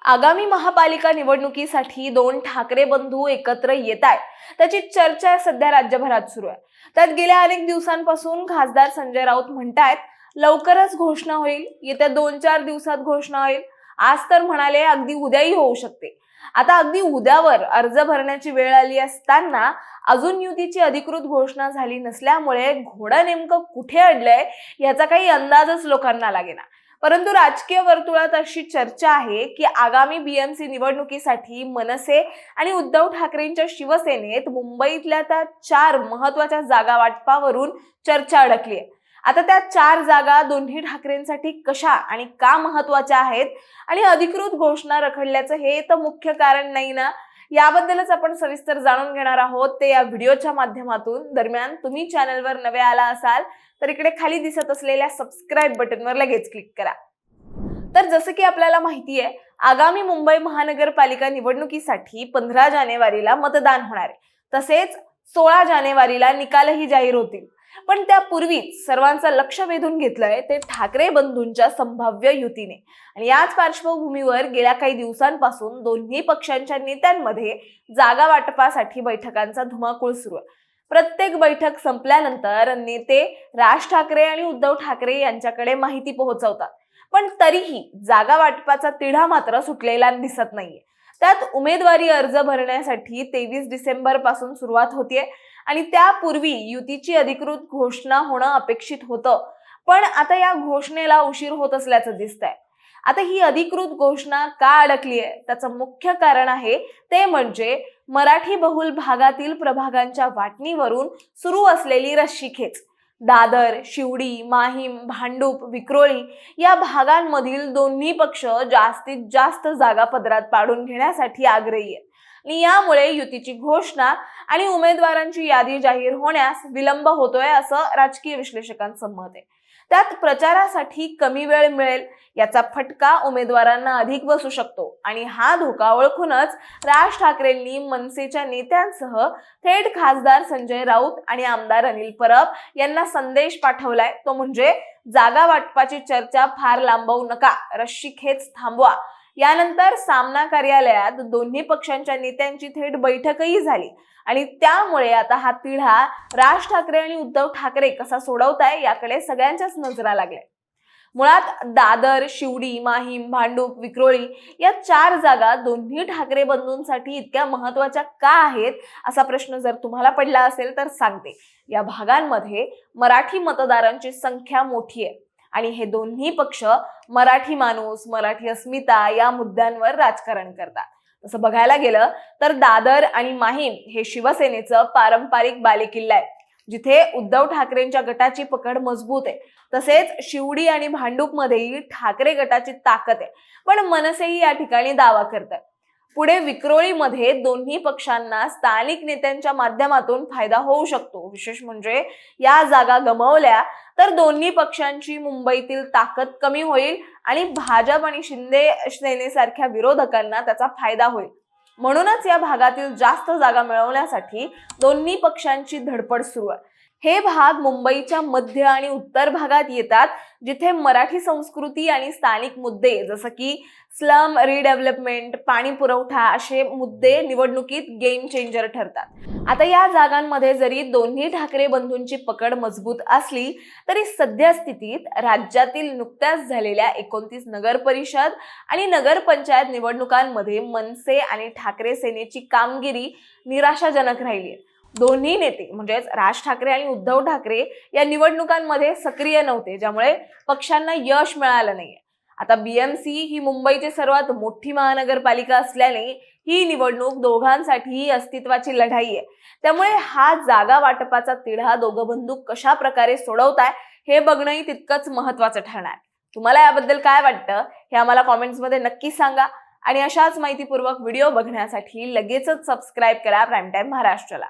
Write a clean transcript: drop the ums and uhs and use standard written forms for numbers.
आगामी महापालिका निवडणुकीसाठी दोन ठाकरे बंधू एकत्र येत आहेत, त्याची चर्चा सध्या राज्यभरात सुरू आहे। त्यात गेल्या अनेक दिवसांपासून खासदार संजय राऊत म्हणतायत लवकरच घोषणा होईल, येत्या 2-4 दिवसात घोषणा होईल। आज तर म्हणाले अगदी उद्याही होऊ शकते। आता अगदी उद्यावर अर्ज भरण्याची वेळ आली असताना अजून युतीची अधिकृत घोषणा झाली नसल्यामुळे घोडं नेमकं कुठे अडलंय याचा काही अंदाजच लोकांना लागेना। परंतु राजकीय वर्तुळात अशी चर्चा आहे की आगामी बीएमसी निवडणुकीसाठी मनसे आणि उद्धव ठाकरेंच्या शिवसेनेत मुंबईतल्या त्या 4 महत्त्वाच्या जागा वाटपावरून चर्चा अडकली आहे। आता त्या 4 जागा दोन्ही ठाकरेंसाठी कशा आणि का महत्त्वाच्या आहेत आणि अधिकृत घोषणा रखडल्याचं हे तर मुख्य कारण नाही ना। याबद्दलच आपण सविस्तर जाणून घेणार आहोत ते या व्हिडिओच्या माध्यमातून। दरम्यान तुम्ही चॅनलवर नवे आला असाल तर इकडे खाली दिसत असलेल्या सबस्क्राइब बटनवर लगेच क्लिक करा। तर जसं की आपल्याला माहिती आहे, आगामी मुंबई महानगरपालिका निवडणुकीसाठी 15 जानेवारीला मतदान होणार आहे। तसेच 16 जानेवारीला निकालही जाहीर होतील। पण त्यापूर्वीच सर्वांचं लक्ष वेधून घेतलंय ते ठाकरे बंधूंच्या संभाव्य युतीने। आणि याच पार्श्वभूमीवर गेल्या काही दिवसांपासून दोन्ही पक्षांच्या नेत्यांमध्ये जागा वाटपासाठी बैठकांचा धुमाकूळ सुरू आहे। प्रत्येक बैठक संपल्यानंतर नेते राज ठाकरे आणि उद्धव ठाकरे यांच्याकडे माहिती पोहोचवतात, पण तरीही जागा वाटपाचा तिढा मात्र सुटलेला दिसत नाहीये। त्यात उमेदवारी अर्ज भरण्यासाठी 23 डिसेंबर पासून सुरुवात होतीये आणि त्यापूर्वी युतीची अधिकृत घोषणा होणं अपेक्षित होतं, पण आता या घोषणेला उशीर होत असल्याचं दिसतंय। आता ही अधिकृत घोषणा का अडकली आहे त्याचं मुख्य कारण आहे ते म्हणजे मराठी बहुल भागातील प्रभागांच्या वाटणीवरून सुरू असलेली रस्सीखेच। दादर, शिवडी, माहीम, भांडूप, विक्रोळी या भागांमधील दोन्ही पक्ष जास्तीत जास्त जागा पदरात पाडून घेण्यासाठी आग्रही आहेत आणि यामुळे युतीची घोषणा आणि उमेदवारांची यादी जाहीर होण्यास विलंब होतोय असं राजकीय विश्लेषकांचं मत आहे। त्यात प्रचारासाठी कमी वेळ मिळेल याचा फटका उमेदवारांना अधिक बसू शकतो आणि हा धोका ओळखूनच राज ठाकरेंनी मनसेच्या नेत्यांसह थेट खासदार संजय राऊत आणि आमदार अनिल परब यांना संदेश पाठवलाय। तो म्हणजे जागा वाटपाची चर्चा फार लांबवू नका, रस्सीखेच थांबवा। यानंतर सामना कार्यालयात दोन्ही पक्षांच्या नेत्यांची थेट बैठकही झाली आणि त्यामुळे आता हा तिढा राज ठाकरे आणि उद्धव ठाकरे कसा सोडवताय याकडे सगळ्यांच्याच नजरा लागल्या। मुळात दादर, शिवडी, माहीम, भांडूप, विक्रोळी या 4 जागा दोन्ही ठाकरे बंधूंसाठी इतक्या महत्त्वाच्या का आहेत असा प्रश्न जर तुम्हाला पडला असेल तर सांगते। या भागांमध्ये मराठी मतदारांची संख्या मोठी आहे आणि हे दोन्ही पक्ष मराठी माणूस, मराठी अस्मिता या मुद्द्यांवर राजकारण करतात। तसं बघायला गेलं तर दादर आणि माहीम हे शिवसेनेचं पारंपरिक बालेकिल्ला आहे, जिथे उद्धव ठाकरेंच्या गटाची पकड मजबूत आहे। तसेच शिवडी आणि भांडूप मध्येही ठाकरे गटाची ताकद आहे, पण मनसेही या ठिकाणी दावा करतात। पुढे विक्रोळीमध्ये दोन्ही पक्षांना स्थानिक नेत्यांच्या माध्यमातून फायदा होऊ शकतो। विशेष म्हणजे या जागा गमावल्या तर दोन्ही पक्षांची मुंबईतील ताकद कमी होईल आणि भाजप आणि शिंदे सेनेसारख्या विरोधकांना त्याचा फायदा होईल। म्हणूनच या भागातील जास्त जागा मिळवण्यासाठी दोन्ही पक्षांची धडपड सुरू आहे। हे भाग मुंबईच्या मध्य आणि उत्तर भागात येतात, जिथे मराठी संस्कृती आणि स्थानिक मुद्दे जसं की स्लम रिडेव्हलपमेंट, पाणी पुरवठा असे मुद्दे निवडणुकीत गेम चेंजर ठरतात। आता या जागांमध्ये जरी दोन्ही ठाकरे बंधूंची पकड मजबूत असली तरी सध्या स्थितीत राज्यातील नुकत्याच झालेल्या 29 नगर परिषद आणि नगरपंचायत निवडणुकांमध्ये मनसे आणि ठाकरे सेनेची कामगिरी निराशाजनक राहिली आहे। दोन्ही नेते म्हणजेच राज ठाकरे आणि उद्धव ठाकरे या निवडणुकांमध्ये सक्रिय नव्हते, ज्यामुळे पक्षांना यश मिळालं नाहीये। आता बीएमसी ही मुंबईची सर्वात मोठी महानगरपालिका असल्याने ही निवडणूक दोघांसाठीही अस्तित्वाची लढाई आहे। त्यामुळे हा जागा वाटपाचा तिढा दोघं बंधू कशा प्रकारे सोडवताय हे बघणंही तितकंच महत्त्वाचं ठरणार। तुम्हाला याबद्दल काय वाटतं हे आम्हाला कॉमेंट्समध्ये नक्की सांगा आणि अशाच माहितीपूर्वक व्हिडिओ बघण्यासाठी लगेचच सबस्क्राइब करा प्राईम टाइम महाराष्ट्राला।